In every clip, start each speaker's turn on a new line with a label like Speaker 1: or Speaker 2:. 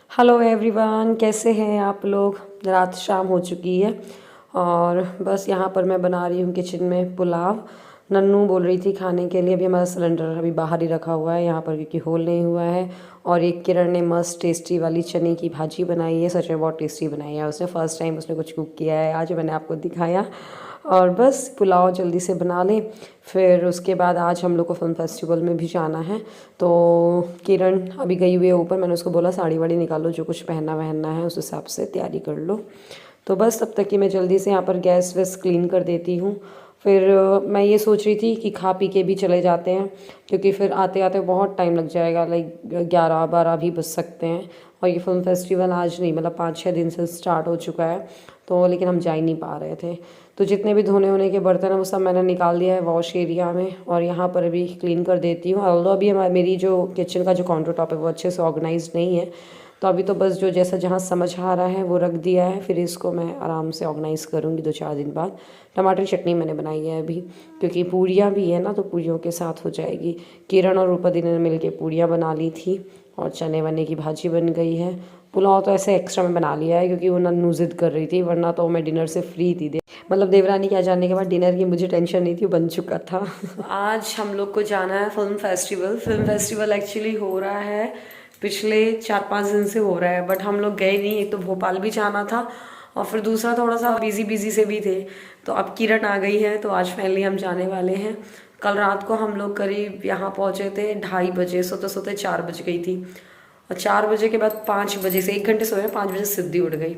Speaker 1: Hello everyone, कैसे हैं आप लोग। रात शाम हो चुकी है और बस यहाँ पर मैं बना रही हूँ किचन में पुलाव। नन्नू बोल रही थी खाने के लिए। अभी हमारा सिलेंडर अभी बाहर ही रखा हुआ है यहाँ पर क्योंकि होल नहीं हुआ है। और एक किरण ने मस्त टेस्टी वाली चने की भाजी बनाई है। सच में बहुत टेस्टी बनाई है उसने। फ़र्स्ट टाइम उसने कुछ कुक किया है आज, मैंने आपको दिखाया। और बस पुलाव जल्दी से बना लें। फिर उसके बाद आज हम लोग को फिल्म फेस्टिवल में भी जाना है। तो किरण अभी गई हुई है ऊपर। मैंने उसको बोला साड़ी वाड़ी निकालो, जो कुछ पहनना वहनना है उस हिसाब से तैयारी कर लो। तो बस तब तक कि मैं जल्दी से यहाँ पर गैस वैस क्लीन कर देती हूँ। फिर मैं ये सोच रही थी कि खा पी के भी चले जाते हैं क्योंकि फिर आते आते बहुत टाइम लग जाएगा। लाइक 11-12 भी बज सकते हैं। और ये फिल्म फेस्टिवल आज नहीं, मतलब 5-6 दिन से स्टार्ट हो चुका है। तो लेकिन हम जा ही नहीं पा रहे थे। तो जितने भी धोने होने के बर्तन हैं वो सब मैंने निकाल दिया है वॉश एरिया में। और यहाँ पर अभी क्लीन कर देती हूँ। ऑल्दो अभी मेरी जो किचन का जो काउंटर टॉप है वो अच्छे से ऑर्गेनाइज नहीं है। तो अभी तो बस जो जैसा जहाँ समझ आ रहा है वो रख दिया है। फिर इसको मैं आराम से ऑर्गेनाइज़ करूँगी 2-4 दिन बाद। टमाटर चटनी मैंने बनाई है अभी क्योंकि पूरियाँ भी है ना, तो पूरियों के साथ हो जाएगी। किरण और रूपा दी ने मिल के पूरियाँ बना ली थी और चने वने की भाजी बन गई है। पुलाव तो ऐसे एक्स्ट्रा में बना लिया है क्योंकि वो नन्नू ज़िद कर रही थी, वरना तो मैं डिनर से फ्री थी। मतलब देवरानी के आ जाने के बाद डिनर की मुझे टेंशन नहीं थी, वो बन चुका था। आज हम लोग को जाना है film festival. Film festival actually हो रहा है पिछले 4-5 दिन से हो रहा है, बट हम लोग गए नहीं। एक तो भोपाल भी जाना था और फिर दूसरा थोड़ा सा बिजी से भी थे। तो अब किरण आ गई है तो आज फाइनली हम जाने वाले हैं। कल रात को हम लोग करीब यहाँ पहुँचे थे 2:30 बजे। सोते सोते 4 बज गई थी। और 4 बजे के बाद 5 बजे से 1 घंटे सोए, 5 बजे सिद्धि उठ गई।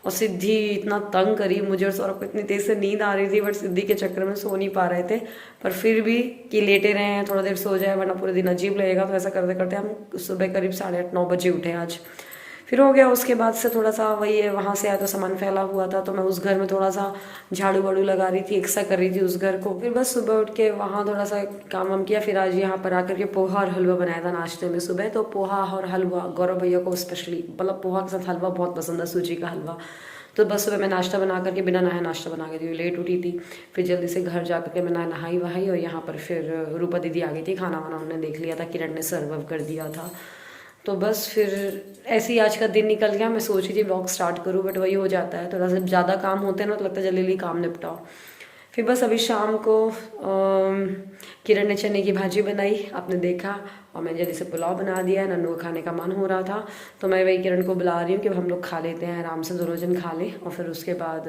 Speaker 1: और सिद्धि इतना तंग करी मुझे और सौरभ को, इतनी तेज से नींद आ रही थी बट सिद्धि के चक्कर में सो नहीं पा रहे थे। पर फिर भी कि लेटे रहे हैं, थोड़ा देर सो जाए वरना पूरे दिन अजीब लगेगा। तो ऐसा करते करते हम सुबह करीब 8:30-9 बजे उठे आज। फिर हो गया उसके बाद से थोड़ा सा वही है, वहाँ से आया तो सामान फैला हुआ था तो मैं उस घर में थोड़ा सा झाड़ू वाड़ू लगा रही थी, एक्स्ट्रा कर रही थी उस घर को। फिर बस सुबह उठ के वहाँ थोड़ा सा काम वाम किया। फिर आज यहाँ पर आकर के पोहा और हलवा बनाया था नाश्ते में सुबह। तो पोहा और हलवा गौरव भैया को स्पेशली, मतलब पोहा के साथ हलवा बहुत पसंद है, सूजी का हलवा। तो बस सुबह मैं नाश्ता बना करके, बिना नहाए नाश्ता बना के दी, लेट उठी थी। फिर जल्दी से घर जा करके मैं नहाई वहाई और यहाँ पर फिर रूपा दीदी आ गई थी। खाना वाना उन्होंने देख लिया था, किरण ने सर्व कर दिया था। तो बस फिर ऐसे ही आज का दिन निकल गया। मैं सोच रही थी ब्लॉग स्टार्ट करूँ बट वही हो जाता है, थोड़ा सा ज़्यादा काम होते हैं ना तो लगता है जल्दी जल्दी काम निपटाओ। फिर बस अभी शाम को किरण ने चने की भाजी बनाई, आपने देखा। और मैं जल्दी से पुलाव बना दिया है। नन्नू को खाने का मन हो रहा था तो मैं वही किरण को बुला रही हूँ कि हम लोग खा लेते हैं, आराम से दोनों जन खा लें और फिर उसके बाद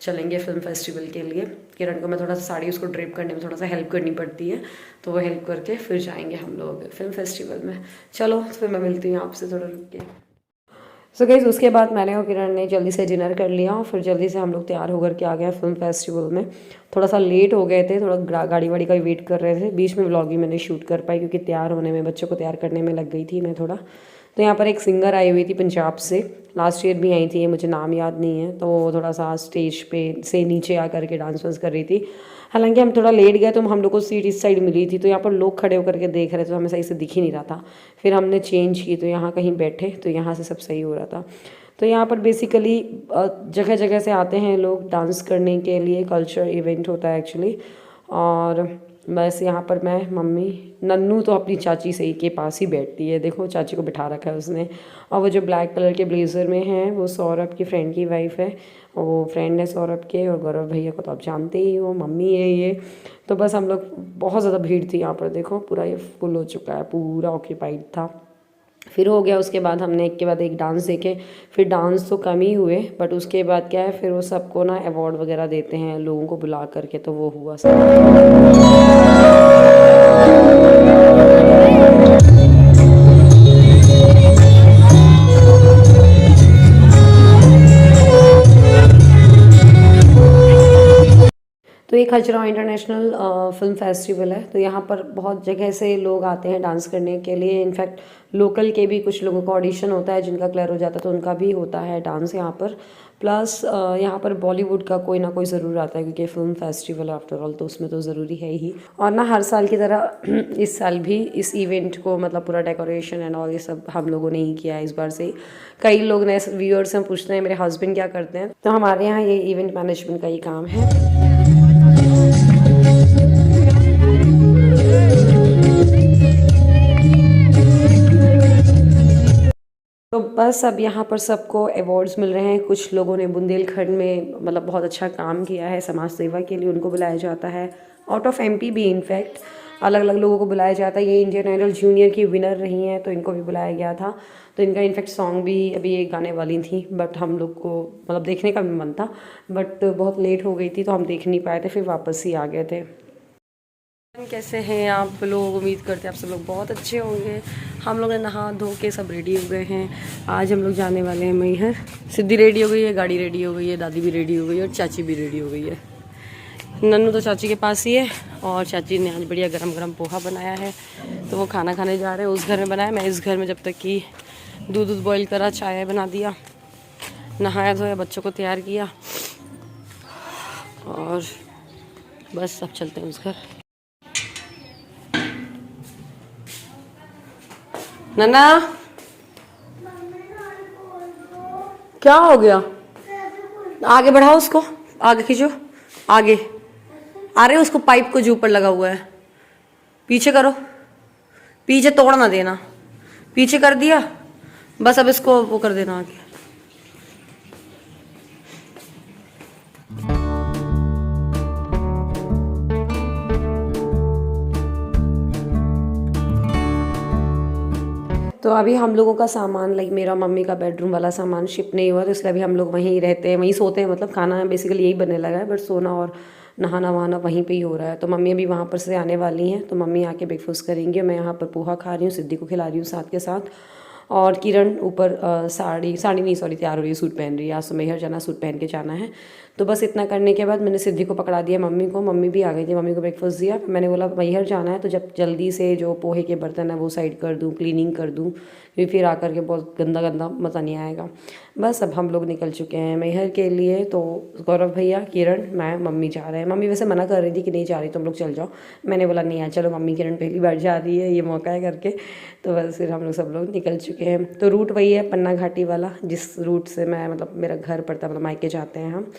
Speaker 1: चलेंगे फिल्म फेस्टिवल के लिए। किरण को मैं थोड़ा सा साड़ी उसको ड्रेप करने में थोड़ा सा हेल्प करनी पड़ती है, तो वो हेल्प करके फिर जाएंगे हम लोग फिल्म फेस्टिवल में। चलो फिर मैं मिलती हूँ आपसे थोड़ा रुक के। सो गाइस उसके बाद मैंने और किरण ने जल्दी से डिनर कर लिया और फिर जल्दी से हम लोग तैयार होकर के आ गए फिल्म फेस्टिवल में। थोड़ा सा लेट हो गए थे, थोड़ा गाड़ी वाड़ी का वेट कर रहे थे। बीच में व्लॉग ही मैंने शूट कर पाई क्योंकि तैयार होने में, बच्चों को तैयार करने में लग गई थी मैं थोड़ा। तो यहाँ पर एक सिंगर आई हुई थी पंजाब से, लास्ट ईयर भी आई थी, मुझे नाम याद नहीं है। तो वो थोड़ा सा स्टेज पे से नीचे आ करके डांस वांस कर रही थी। हालांकि हम थोड़ा लेट गए तो हम लोग को सीट इस साइड मिली थी, तो यहाँ पर लोग खड़े होकर के देख रहे थे तो हमें सही से दिख ही नहीं रहा था। फिर हमने चेंज की तो यहाँ कहीं बैठे तो यहाँ से सब सही हो रहा था। तो यहाँ पर बेसिकली जगह जगह से आते हैं लोग डांस करने के लिए, कल्चर इवेंट होता है एक्चुअली। और बस यहाँ पर मैं, मम्मी, नन्नू तो अपनी चाची से ही के पास ही बैठती है, देखो चाची को बिठा रखा है उसने। और वो जो ब्लैक कलर के ब्लेज़र में है वो सौरभ की फ्रेंड की वाइफ है, वो फ्रेंड है सौरभ के। और गौरव भैया को तो आप जानते ही हो, मम्मी है ये। तो बस हम लोग, बहुत ज़्यादा भीड़ थी यहाँ पर, देखो पूरा ये फुल हो चुका है, पूरा ऑक्यूपाइड था। फिर हो गया उसके बाद हमने एक के बाद एक डांस देखे। फिर डांस तो कम ही हुए बट उसके बाद क्या है, फिर वो सबको ना अवार्ड वगैरह देते हैं लोगों को बुला करके, तो वो हुआ सब। तो ये खजुराहो इंटरनेशनल फिल्म फेस्टिवल है। तो यहाँ पर बहुत जगह से लोग आते हैं डांस करने के लिए। इनफैक्ट लोकल के भी कुछ लोगों का ऑडिशन होता है, जिनका क्लियर हो जाता है तो उनका भी होता है डांस यहाँ पर। प्लस यहाँ पर बॉलीवुड का कोई ना कोई ज़रूर आता है क्योंकि फिल्म फेस्टिवल आफ्टर ऑल, तो उसमें तो ज़रूरी है ही। और ना हर साल की तरह इस साल भी इस इवेंट को, मतलब पूरा डेकोरेशन एंड ऑल ये सब हम लोगों ने ही किया है इस बार से। कई लोग नए व्यूअर्स हैं पूछते हैं मेरे हस्बैंड क्या करते हैं, तो हमारे यहाँ ये इवेंट मैनेजमेंट का ही काम है। तो बस अब यहाँ पर सबको अवार्ड्स मिल रहे हैं। कुछ लोगों ने बुंदेलखंड में मतलब बहुत अच्छा काम किया है समाज सेवा के लिए, उनको बुलाया जाता है। आउट ऑफ एमपी भी इनफैक्ट अलग अलग लोगों को बुलाया जाता है। ये इंडियन आइडल जूनियर की विनर रही हैं तो इनको भी बुलाया गया था। तो इनका इनफैक्ट सॉन्ग भी अभी ये गाने वाली थी, बट हम लोग को मतलब देखने का भी मन था, बट बहुत लेट हो गई थी तो हम देख नहीं पाए थे, फिर वापस ही आ गए थे। कैसे हैं आप लोग? उम्मीद करते हैं आप सब लोग बहुत अच्छे होंगे। हम लोग ने नहा धो के सब रेडी हो गए हैं। आज हम लोग जाने वाले हैं मैहर। सिद्धि रेडी हो गई है, गाड़ी रेडी हो गई है, दादी भी रेडी हो गई है और चाची भी रेडी हो गई है। नन्नू तो चाची के पास ही है और चाची ने आज बढ़िया गरम गरम पोहा बनाया है तो वो खाना खाने जा रहे हैं। उस घर में बनाया, मैं इस घर में जब तक कि दूध बॉईल करा, चाय बना दिया, नहाया धोया, बच्चों को तैयार किया और बस अब चलते हैं उस घर। नन्ना क्या हो गया? आगे बढ़ाओ उसको, आगे खींचो, आगे आ रहे उसको, पाइप को जो ऊपर लगा हुआ है पीछे करो, पीछे तोड़ ना देना, पीछे कर दिया बस, अब इसको वो कर देना आगे। तो अभी हम लोगों का सामान लाइक मेरा मम्मी का बेडरूम वाला सामान शिप नहीं हुआ, तो इसलिए अभी हम लोग वहीं रहते हैं, वहीं सोते हैं। मतलब खाना बेसिकली यही बनने लगा है, बट सोना और नहाना वहाना वहीं पे ही हो रहा है। तो मम्मी अभी वहाँ पर से आने वाली हैं, तो मम्मी आके ब्रेकफास्ट करेंगी। मैं यहाँ पर पोहा खा रही हूँ, सिद्धि को खिला रही हूँ साथ के साथ। और किरण ऊपर साड़ी नहीं सॉरी तैयार हो रही है, सूट पहन रही है। आज तो मैहर जाना, सूट पहन के जाना है। तो बस इतना करने के बाद मैंने सिद्धि को पकड़ा दिया मम्मी को, मम्मी भी आ गई थी, मम्मी को ब्रेकफास्ट दिया। मैंने बोला मैहर जाना है तो जब जल्दी से जो पोहे के बर्तन है वो साइड कर दूँ, क्लीनिंग कर दूँ, क्योंकि फिर आकर के बहुत गंदा गंदा मज़ा नहीं आएगा। बस अब हम लोग निकल चुके हैं मैहर के लिए। तो गौरव भैया, किरण, मैं, मम्मी जा रहे हैं। मम्मी वैसे मना कर रही थी कि नहीं जा रही तुम लोग चल जाओ, मैंने बोला नहीं यार चलो, मम्मी किरण पहली बार जा रही है, ये मौका है करके। तो बस फिर हम लोग सब लोग निकल चुके हैं। तो रूट वही है पन्ना घाटी वाला, जिस रूट से मैं मतलब मेरा घर पड़ता है, मतलब मायके जाते हैं हम।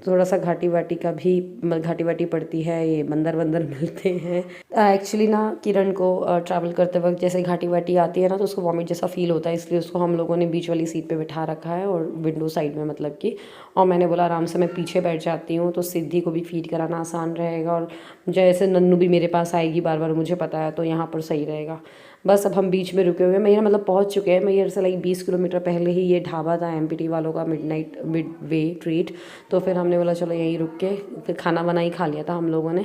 Speaker 1: थोड़ा सा घाटी वाटी का भी घाटी वाटी पड़ती है, ये बंदर वंदर मिलते हैं। एक्चुअली ना किरण को ट्रैवल करते वक्त जैसे घाटी वाटी आती है ना तो उसको वॉमिट जैसा फील होता है, इसलिए उसको हम लोगों ने बीच वाली सीट पे बिठा रखा है और विंडो साइड में मतलब कि। और मैंने बोला आराम से मैं पीछे बैठ जाती हूँ तो सिद्धि को भी फीड कराना आसान रहेगा, और जैसे नन्नू भी मेरे पास आएगी बार बार, मुझे पता है, तो यहाँ पर सही रहेगा। बस अब हम बीच में रुके हुए हैं। मैहर मतलब पहुंच चुके हैं। मैहर से लाइक 20 किलोमीटर पहले ही ये ढाबा था एमपीटी वालों का, मिड वे ट्रीट। तो फिर हमने बोला चलो यहीं रुक के, फिर खाना वाना ही खा लिया था हम लोगों ने।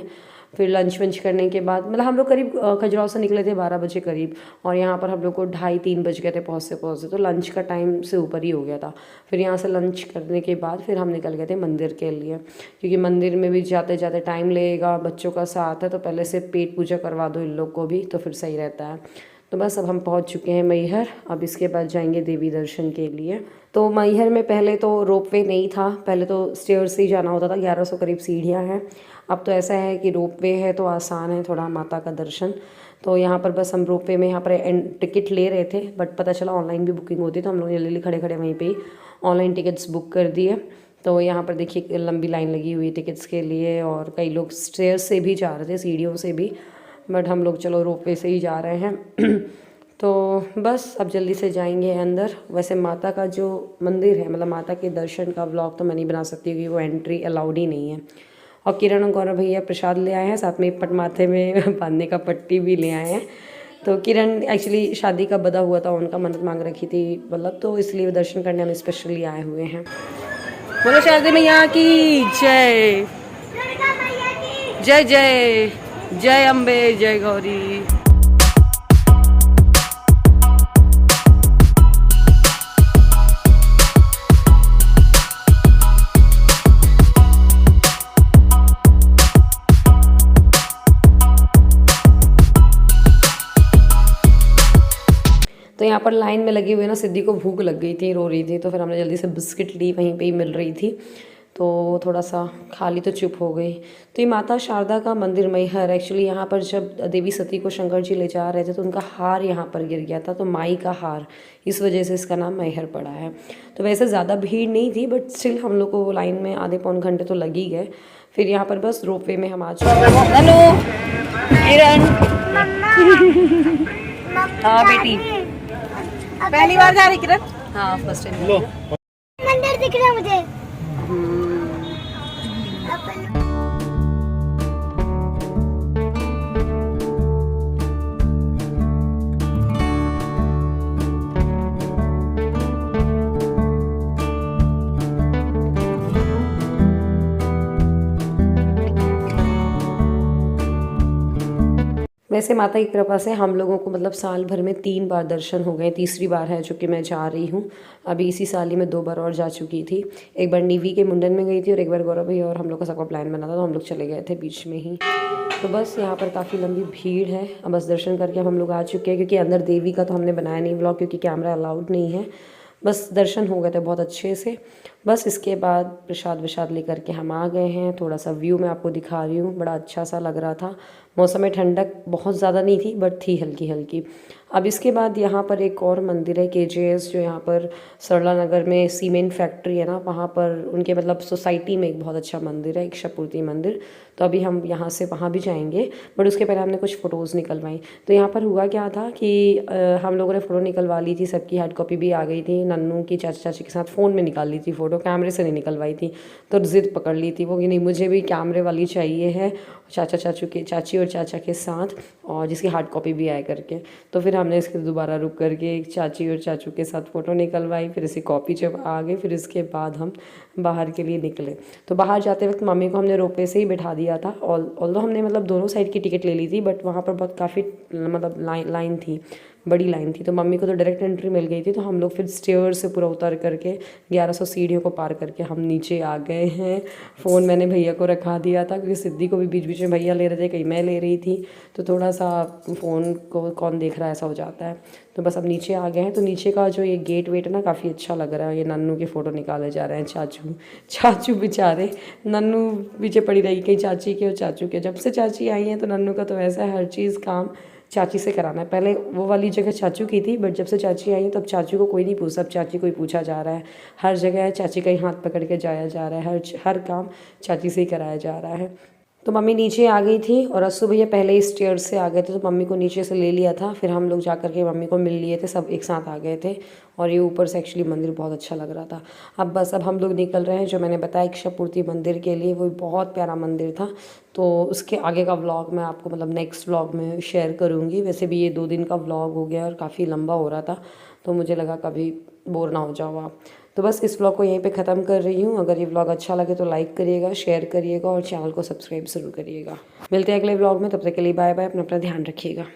Speaker 1: फिर लंच वंच करने के बाद मतलब हम लोग करीब खजुराहो से निकले थे 12 बजे करीब, और यहाँ पर हम लोग को 2:30-3 बज गए थे पहुँचते, तो लंच का टाइम से ऊपर ही हो गया था। फिर यहाँ से लंच करने के बाद फिर हम निकल गए थे मंदिर के लिए, क्योंकि मंदिर में भी जाते जाते टाइम लगेगा, बच्चों का साथ है तो पहले से पेट पूजा करवा दो इन लोग को भी, तो फिर सही रहता है। तो बस अब हम पहुंच चुके हैं मैहर। अब इसके बाद जाएंगे देवी दर्शन के लिए। तो मैहर में पहले तो रोपवे नहीं था, पहले तो स्टेयर से ही जाना होता था, 1100 करीब सीढ़ियां हैं। अब तो ऐसा है कि रोपवे है तो आसान है थोड़ा माता का दर्शन। तो यहाँ पर बस हम रोपवे में यहाँ पर टिकट ले रहे थे, बट पता चला ऑनलाइन भी बुकिंग होती है, तो हम लोग जल्दी खड़े खड़े वहीं पर ही ऑनलाइन टिकट्स बुक कर दिए। तो यहाँ पर देखिए लंबी लाइन लगी हुई टिकट्स के लिए, और कई लोग स्टेयर्स से भी जा रहे थे, सीढ़ियों से भी, बट हम लोग चलो रोपवे से ही जा रहे हैं। तो बस अब जल्दी से जाएंगे अंदर। वैसे माता का जो मंदिर है, मतलब माता के दर्शन का व्लॉग तो मैं नहीं बना सकती क्योंकि वो एंट्री अलाउड ही नहीं है। और किरण और गौरव भैया प्रसाद ले आए हैं, साथ में माथे में बांधने का पट्टी भी ले आए हैं। तो किरण एक्चुअली शादी का बदा हुआ था, उनका मन्नत मांग रखी थी मतलब, तो इसलिए दर्शन करने हम स्पेशली आए हुए हैं। बोलो शारदा मैया की जय, जय जय, जय अम्बे, जय गौरी। तो यहाँ पर लाइन में लगी हुई ना, सिद्धि को भूख लग गई थी, रो रही थी, तो फिर हमने जल्दी से बिस्किट ली, वहीं पे ही मिल रही थी, तो थोड़ा सा खा ली तो चुप हो गई। तो ये माता शारदा का मंदिर मैहर, एक्चुअली यहाँ पर जब देवी सती को शंकर जी ले जा रहे थे तो उनका हार यहाँ पर गिर गया था, तो माई का हार, इस वजह से इसका नाम मैहर पड़ा है। तो वैसे ज़्यादा भीड़ नहीं थी, बट स्टिल हम लोग को लाइन में आधे पौन घंटे तो लग ही गए। फिर यहाँ पर बस रोपवे में हम आ चुके हैं। हेलो किरण। हाँ बेटी, पहली बार जा रही किरण? हाँ फर्स्ट टाइम
Speaker 2: लो
Speaker 3: मंदिर दिख रहा है मुझे।
Speaker 1: वैसे माता की कृपा से हम लोगों को मतलब साल भर में 3 बार दर्शन हो गए, तीसरी बार है जो कि मैं जा रही हूँ। अभी इसी साल ही मैं 2 बार और जा चुकी थी। एक बार निवी के मुंडन में गई थी और एक बार गौरव भैया और हम लोग का सबका प्लान बना था तो हम लोग चले गए थे बीच में ही। तो बस यहाँ पर काफ़ी लंबी भीड़ है। अब बस दर्शन करके हम लोग आ चुके हैं, क्योंकि अंदर देवी का तो हमने बनाया नहीं व्लॉग, क्योंकि कैमरा अलाउड नहीं है। बस दर्शन हो गए थे बहुत अच्छे से। बस इसके बाद प्रसाद वसाद लेकर के हम आ गए हैं। थोड़ा सा व्यू मैं आपको दिखा रही हूँ, बड़ा अच्छा सा लग रहा था। मौसम में ठंडक बहुत ज़्यादा नहीं थी, बट थी हल्की हल्की। अब इसके बाद यहाँ पर एक और मंदिर है KJS, जो यहाँ पर सरला नगर में सीमेंट फैक्ट्री है ना, वहाँ पर उनके मतलब सोसाइटी में एक बहुत अच्छा मंदिर है, इच्छापूर्ति मंदिर। तो अभी हम यहाँ से वहाँ भी जाएंगे, बट उसके पहले हमने कुछ फ़ोटोज़ निकलवाई। तो यहाँ पर हुआ क्या था कि हम लोगों ने फ़ोटो निकलवा ली थी, सबकी हार्ड कॉपी भी आ गई थी। नन्नू की चाचा चाची के साथ फ़ोन में निकाल ली थी फ़ोटो, कैमरे से नहीं निकलवाई थी। तो ज़िद पकड़ ली थी वो कि नहीं मुझे भी कैमरे वाली चाहिए है, चाची और चाचा के साथ, और जिसकी हार्ड कॉपी भी आए करके। तो फिर हमने इसके दोबारा रुक करके एक चाची और चाचू के साथ फ़ोटो निकलवाई, फिर इसकी कॉपी जब आ गई फिर इसके बाद हम बाहर के लिए निकले। तो बाहर जाते वक्त मम्मी को हमने रोपवे से ही बैठा दिया था। ऑल्दो हमने मतलब दोनों साइड की टिकट ले ली थी, बट वहाँ पर बहुत काफ़ी मतलब लाइन थी, बड़ी लाइन थी। तो मम्मी को तो डायरेक्ट एंट्री मिल गई थी। तो हम लोग फिर स्टेयर से पूरा उतर करके 1100 सीढ़ियों को पार करके हम नीचे आ गए हैं। फ़ोन मैंने भैया को रखा दिया था, क्योंकि सिद्धि को भी बीच बीच में भैया ले रहे थे, कहीं मैं ले रही थी, तो थोड़ा सा फ़ोन को कौन देख रहा है ऐसा हो जाता है। तो बस अब नीचे आ गए हैं। तो नीचे का जो ये गेट वेट है ना, काफ़ी अच्छा लग रहा है। ये नन्नू के फ़ोटो निकाले जा रहे हैं, चाचू बेचारे, नन्नू पीछे पड़ी रही कहीं चाची के और चाचू के। जब से चाची आई हैं तो नन्नू का तो ऐसा है, हर चीज़ काम चाची से कराना है। पहले वो वाली जगह चाचू की थी, बट जब से चाची आई है तब चाचू को कोई नहीं पूछता, अब चाची को ही पूछा जा रहा है। हर जगह चाची का ही हाथ पकड़ के जाया जा रहा है, हर काम चाची से ही कराया जा रहा है। तो मम्मी नीचे आ गई थी और अस्सू भैया पहले ही स्टेयर से आ गए थे, तो मम्मी को नीचे से ले लिया था। फिर हम लोग जा कर के मम्मी को मिल लिए थे, सब एक साथ आ गए थे। और ये ऊपर से एक्चुअली मंदिर बहुत अच्छा लग रहा था। अब हम लोग निकल रहे हैं, जो मैंने बताया इच्छापूर्ति मंदिर के लिए, वो बहुत प्यारा मंदिर था। तो उसके आगे का व्लॉग मैं आपको मतलब नेक्स्ट व्लॉग में शेयर करूँगी। वैसे भी ये 2 दिन का व्लॉग हो गया और काफ़ी लंबा हो रहा था, तो मुझे लगा कभी बोर ना हो जाओ आप। तो बस इस व्लॉग को यहीं पे ख़त्म कर रही हूँ। अगर ये व्लॉग अच्छा लगे तो लाइक करिएगा, शेयर करिएगा और चैनल को सब्सक्राइब ज़रूर करिएगा। मिलते हैं अगले व्लॉग में, तब तक के लिए बाय बाय। अपना ध्यान रखिएगा।